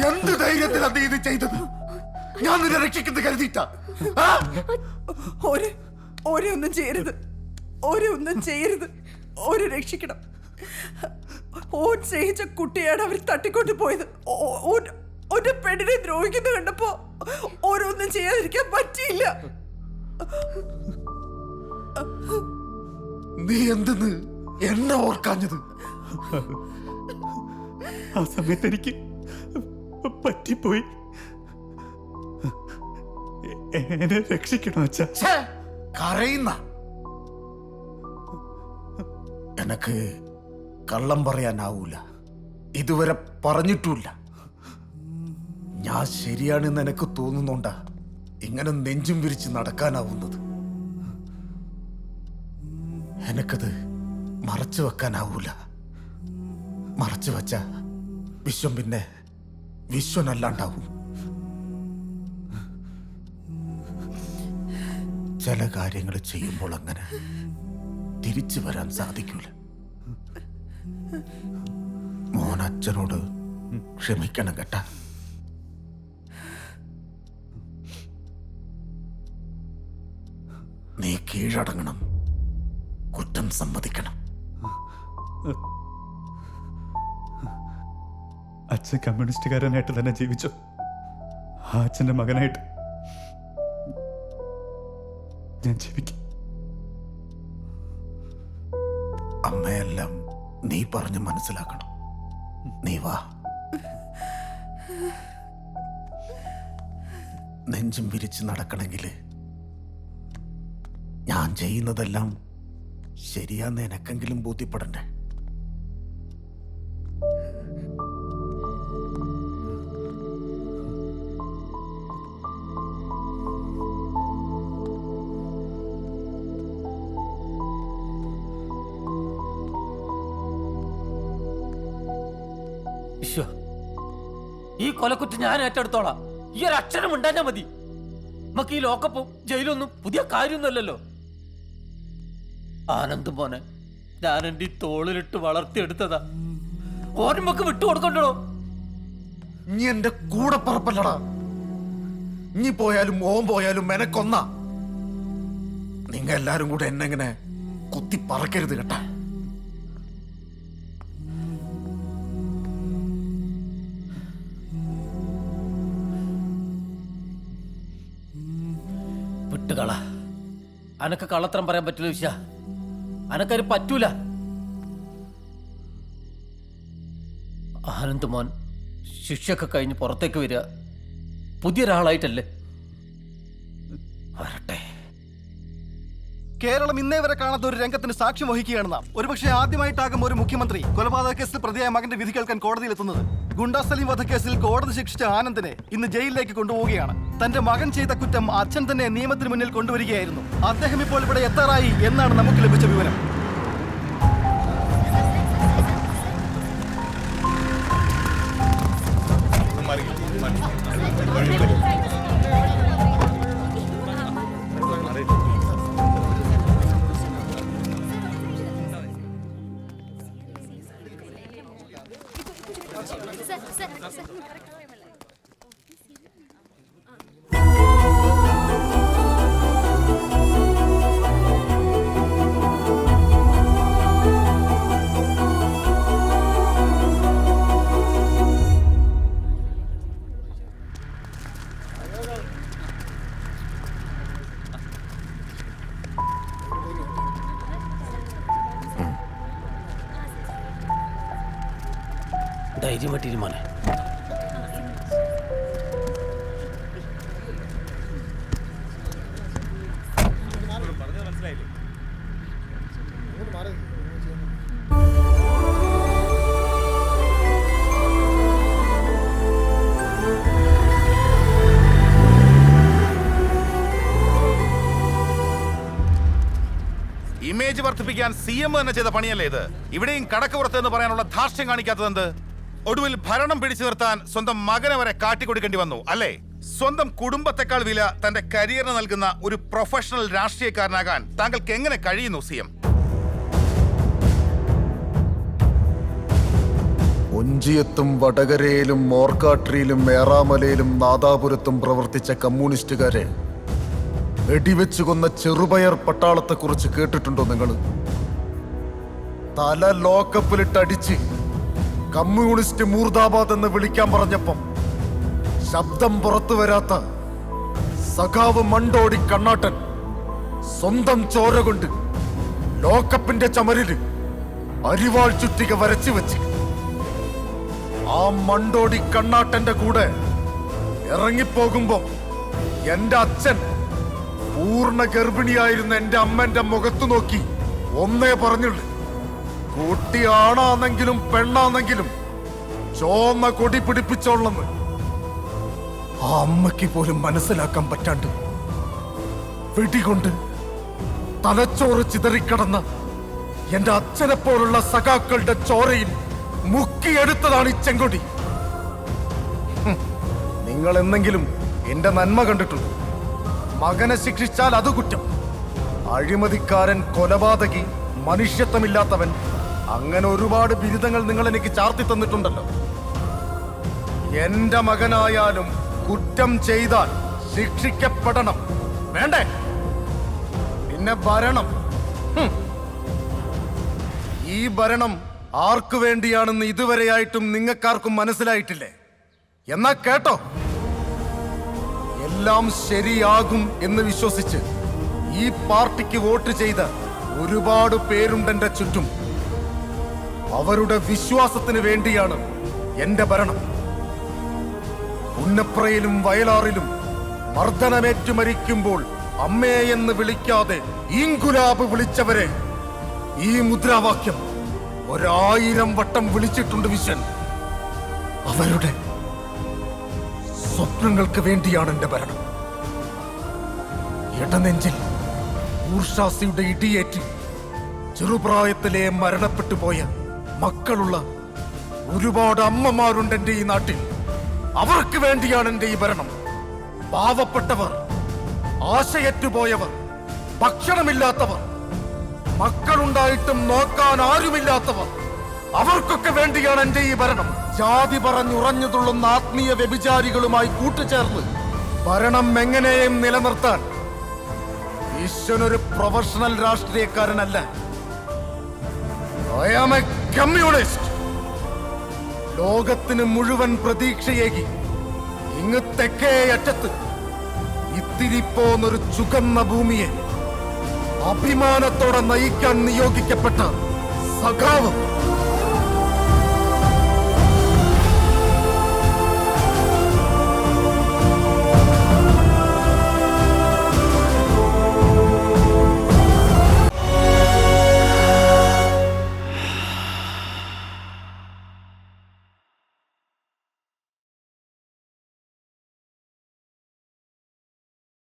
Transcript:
എന്ത് ധൈര്യത്തിലാ നീ ഇത് ചെയ്തത്? ഞാൻ നിന്നെ രക്ഷിക്കുന്നത് കരുതിയിട്ട? ഒന്നും ചെയ്യരുത്, ഒന്നും ചെയ്യരുത്. ഒരു രക്ഷിക്കണം. ഓൻ സ്നേഹിച്ച കുട്ടിയാണ് അവർ തട്ടിക്കൊണ്ട് പോയത്. ഒരു പെണ്ണിനെ ദ്രോഹിക്കുന്നത് കണ്ടപ്പോ ഓരോന്നും ചെയ്യാതിരിക്കാൻ പറ്റിയില്ല. നീ എന്തെന്ന് എന്നെ ഓർക്കാഞ്ഞത്? ആ സമയത്ത് എനിക്ക് പറ്റിപ്പോയി. എന്നെ രക്ഷിക്കണോ അച്ഛാ? കരയുന്ന എനക്ക് കള്ളം പറയാനാവൂല, ഇതുവരെ പറഞ്ഞിട്ടില്ല. ഞാൻ ശരിയാണെന്ന് എനിക്ക് തോന്നുന്നുണ്ടാ ഇങ്ങനെ നെഞ്ചും വിരിച്ച് നടക്കാനാവുന്നത്. എനക്കത് മറച്ചു വെക്കാനാവൂല. മറച്ചു വച്ച വിശ്വം പിന്നെ വിശ്വനല്ലാണ്ടാവും. ചില കാര്യങ്ങൾ ചെയ്യുമ്പോൾ അങ്ങനെ തിരിച്ചു വരാൻ സാധിക്കൂല. മോൻ അച്ഛനോട് ക്ഷമിക്കണം കേട്ടാ. നീ കീഴടങ്ങണം, കുറ്റം സമ്മതിക്കണം. അച്ഛൻ കമ്മ്യൂണിസ്റ്റുകാരനായിട്ട് തന്നെ ജീവിച്ചു. ആ അച്ഛൻ്റെ മകനായിട്ട് ഞാൻ ജീവിക്കും. അമ്മയെല്ലാം നീ പറഞ്ഞ് മനസ്സിലാക്കണം. നീ വാ. നെഞ്ചും വിരിച്ച് നടക്കണമെങ്കിൽ ഞാൻ ചെയ്യുന്നതെല്ലാം ശരിയാന്ന് എനക്കെങ്കിലും ബോധ്യപ്പെടണ്ടേ? ഈ കൊലക്കുറ്റം ഞാൻ ഏറ്റെടുത്തോളാം. ഈ ഒരു അക്ഷരം ഉണ്ടാഞ്ഞാ മതി. നമുക്ക് ഈ ലോക്കപ്പും ജയിലൊന്നും പുതിയ കാര്യമൊന്നുമല്ലല്ലോ. ആനന്ദ് മോനെ ഞാൻ എന്റെ ഈ തോളിലിട്ട് വളർത്തിയെടുത്തതാ. ഓർമ്മക്ക് വിട്ടുകൊടുക്കണ്ടോ? നീ എന്റെ കൂടെ പറപ്പല്ലടാ. നീ പോയാലും ഓൻ പോയാലും എനക്കൊന്ന. നിങ്ങൾ എല്ലാരും കൂടെ എന്നെങ്ങനെ കുത്തി പറക്കരുത് കേട്ടാ. വിട്ടുകള. അനക്ക് കള്ളത്തരം പറയാൻ പറ്റൂല വിശ്വ. അനക്കത് പറ്റൂല. ആനന്ദ് മോൻ ശിക്ഷയൊക്കെ കഴിഞ്ഞ് പുറത്തേക്ക് വരിക പുതിയൊരാളായിട്ടല്ലേ? വരട്ടെ. കേരളം ഇന്നേ വരെ കാണാത്ത ഒരു രംഗത്തിന് സാക്ഷ്യം വഹിക്കുകയാണ് നാം. ഒരുപക്ഷെ ആദ്യമായിട്ടാകും ഒരു മുഖ്യമന്ത്രി കൊലപാതക കേസിൽ പ്രതിയായ മകന്റെ വിധി കേൾക്കാൻ കോടതിയിലെത്തുന്നത്. ഗുണ്ടാ സലീം വധക്കേസിൽ കോടതി ശിക്ഷിച്ച ആനന്ദിനെ ഇന്ന് ജയിലിലേക്ക് കൊണ്ടുപോവുകയാണ്. തന്റെ മകൻ ചെയ്ത കുറ്റം അച്ഛൻ തന്നെ നിയമത്തിന് മുന്നിൽ കൊണ്ടുവരികയായിരുന്നു. അദ്ദേഹം ഇപ്പോൾ ഇവിടെ എത്താറായി എന്നാണ് നമുക്ക് ലഭിച്ച വിവരം. ധൈര്യം പറ്റിയില്ല മോനെ. ഇമേജ് വർദ്ധിപ്പിക്കാൻ CM തന്നെ ചെയ്ത പണിയല്ലേ ഇത്? ഇവിടെയും കടക്ക് പുറത്ത് എന്ന് പറയാനുള്ള ധാർഷ്ട്യം കാണിക്കാത്തതെന്ത്? ഒടുവിൽ ഭരണം പിടിച്ചു നിർത്താൻ സ്വന്തം മകനെ വരെ കാട്ടിക്കൊടുക്കേണ്ടി വന്നു അല്ലേ? സ്വന്തം കുടുംബത്തെക്കാൾ വില തന്റെ കരിയറിന് നൽകുന്ന ഒരു പ്രൊഫഷണൽ രാഷ്ട്രീയക്കാരനാകാൻ താങ്കൾക്ക് എങ്ങനെ കഴിയുന്നു CM? കുഞ്ചിയത്തും വടകരയിലും മോർക്കാട്രിയിലും ഏറാമലയിലും നാദാപുരത്തും പ്രവർത്തിച്ച കമ്മ്യൂണിസ്റ്റുകാരെ വെടിവെച്ചു കൊന്ന ചെറുപയർ പട്ടാളത്തെക്കുറിച്ച് കേട്ടിട്ടുണ്ടോ നിങ്ങൾ? തല ലോക്കപ്പിലിട്ടടിച്ച് കമ്മ്യൂണിസ്റ്റ് മൂർദാബാദ് എന്ന് വിളിക്കാൻ പറഞ്ഞപ്പം ശബ്ദം പുറത്തു വരാത്ത സഖാവ് മണ്ടോടി കണ്ണാട്ടൻ സ്വന്തം ചോര കൊണ്ട് ലോക്കപ്പിന്റെ ചമരില് അരിവാൾ ചുറ്റിക വരച്ചു വെച്ച് ആ മണ്ടോടി കണ്ണാട്ടന്റെ കൂടെ ഇറങ്ങിപ്പോകുമ്പോ എന്റെ അച്ഛൻ പൂർണ്ണ ഗർഭിണിയായിരുന്ന എന്റെ അമ്മന്റെ മുഖത്തു നോക്കി ഒന്നേ പറഞ്ഞുള്ളു, കുട്ടി ആണാന്നെങ്കിലും പെണ്ണാന്നെങ്കിലും ചോന്ന കൊടി പിടിപ്പിച്ചോളന്ന്. ആ അമ്മയ്ക്ക് പോലും മനസ്സിലാക്കാൻ പറ്റാണ്ട് വെടികൊണ്ട് തലച്ചോറ് ചിതറിക്കടന്ന എന്റെ അച്ഛനെ പോലുള്ള സഖാക്കളുടെ ചോരയിൽ മുക്കിയെടുത്തതാണ് ഈ ചെങ്കൊടി. നിങ്ങൾ എന്തെങ്കിലും എന്റെ നന്മ കണ്ടിട്ടുണ്ട്? മകനെ ശിക്ഷിച്ചാൽ അത് കുറ്റം. അഴിമതിക്കാരൻ, കൊലപാതകി, മനുഷ്യത്വമില്ലാത്തവൻ, അങ്ങനെ ഒരുപാട് ബിരുദങ്ങൾ നിങ്ങൾ എനിക്ക് ചാർത്തി തന്നിട്ടുണ്ടല്ലോ. എന്റെ മകനായാലും കുറ്റം ചെയ്താൽ ശിക്ഷിക്കപ്പെടണം, വേണ്ടേ? പിന്നെ ഭരണം, ഈ ഭരണം ആർക്കു വേണ്ടിയാണെന്ന് ഇതുവരെയായിട്ടും നിങ്ങൾക്കാർക്കും മനസ്സിലായിട്ടില്ലേ? എന്നാ കേട്ടോ, എല്ലാം ശരിയാകും എന്ന് വിശ്വസിച്ച് ഈ പാർട്ടിക്ക് വോട്ട് ചെയ്ത ഒരുപാട് പേരുണ്ടെന്റെ ചുറ്റും. അവരുടെ വിശ്വാസത്തിന് വേണ്ടിയാണ് എന്റെ ഭരണം. പുന്നപ്രയിലും വയലാറിലും മർദ്ദനമേറ്റു മരിക്കുമ്പോൾ അമ്മേ എന്ന് വിളിക്കാതെ ഇൻകുലാബ് വിളിച്ചവരെ ഈ മുദ്രാവാക്യം 1000 വട്ടം വിളിച്ചിട്ടുണ്ട് വിശ്വൻ. അവരുടെ സ്വപ്നങ്ങൾക്ക് വേണ്ടിയാണ് എന്റെ ഭരണം. ഇടനെഞ്ചിൽ ഊർഷാസിയുടെ ഇടിയേറ്റ് ചെറുപ്രായത്തിലെ മരണപ്പെട്ടു പോയ മക്കളുള്ള ഒരുപാട് അമ്മമാരുണ്ട് എന്റെ ഈ നാട്ടിൽ. അവർക്ക് വേണ്ടിയാണ് എന്റെ ഈ ഭരണം. പാവപ്പെട്ടവർ, ആശയറ്റുപോയവർ, ഭക്ഷണമില്ലാത്തവർ, മക്കളുണ്ടായിട്ടും നോക്കാൻ ആരുമില്ലാത്തവർ, അവർക്കൊക്കെ വേണ്ടിയാണ് എന്റെ ഈ ഭരണം. ജാതി പറഞ്ഞുറഞ്ഞുതുള്ളുന്ന ആത്മീയ വ്യഭിചാരികളുമായി കൂട്ടുചേർന്ന് ഭരണം എങ്ങനെയും നിലനിർത്താൻ ഈശ്വരനൊരു professional രാഷ്ട്രീയക്കാരനല്ല. I am a communist. ലോകത്തിന് മുഴുവൻ പ്രതീക്ഷയേകി ഇങ്ങ് തെക്കേ അറ്റത്ത് ഇത്തിരിപ്പോന്നൊരു ചുകന്ന ഭൂമിയെ അഭിമാനത്തോടെ നയിക്കാൻ നിയോഗിക്കപ്പെട്ട സഖാവ്.